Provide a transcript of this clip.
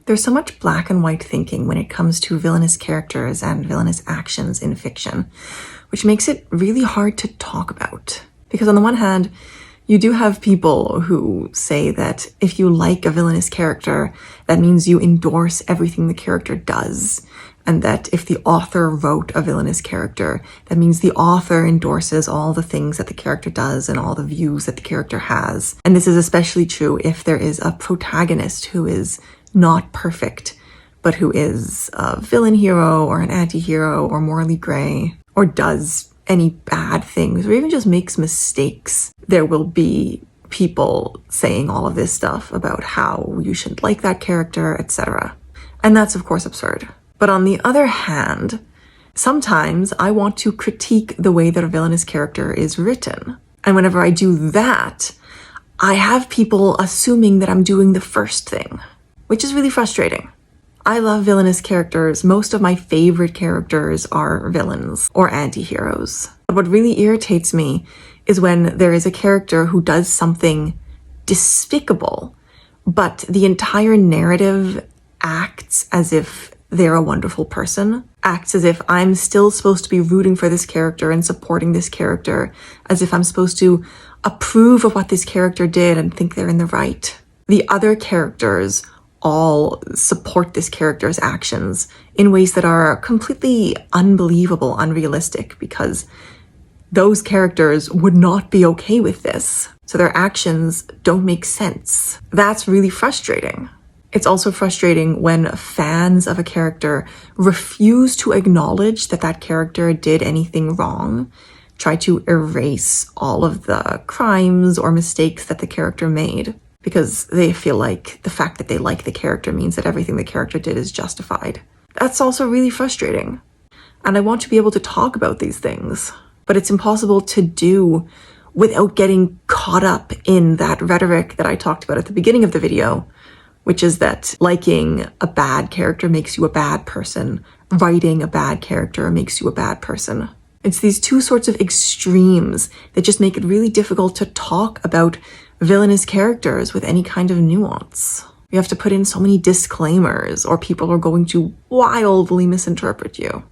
There's so much black and white thinking when it comes to villainous characters and villainous actions in fiction, which makes it really hard to talk about. Because on the one hand, you do have people who say that if you like a villainous character, that means you endorse everything the character does. And that if the author wrote a villainous character, that means the author endorses all the things that the character does and all the views that the character has. And this is especially true if there is a protagonist who is not perfect, but who is a villain hero or an anti-hero or morally gray, or does any bad things, or even just makes mistakes. There will be people saying all of this stuff about how you shouldn't like that character, etc. And that's of course absurd. But on the other hand, sometimes I want to critique the way that a villainous character is written. And whenever I do that, I have people assuming that I'm doing the first thing, which is really frustrating. I love villainous characters. Most of my favorite characters are villains or anti-heroes. But what really irritates me is when there is a character who does something despicable, but the entire narrative acts as if they're a wonderful person, acts as if I'm still supposed to be rooting for this character and supporting this character, as if I'm supposed to approve of what this character did and think they're in the right. The other characters all support this character's actions in ways that are completely unbelievable, unrealistic, because those characters would not be okay with this. So their actions don't make sense. That's really frustrating. It's also frustrating when fans of a character refuse to acknowledge that that character did anything wrong, try to erase all of the crimes or mistakes that the character made, because they feel like the fact that they like the character means that everything the character did is justified. That's also really frustrating. And I want to be able to talk about these things, but it's impossible to do without getting caught up in that rhetoric that I talked about at the beginning of the video, which is that liking a bad character makes you a bad person. Writing a bad character makes you a bad person. It's these two sorts of extremes that just make it really difficult to talk about villainous characters with any kind of nuance. You have to put in so many disclaimers or people are going to wildly misinterpret you.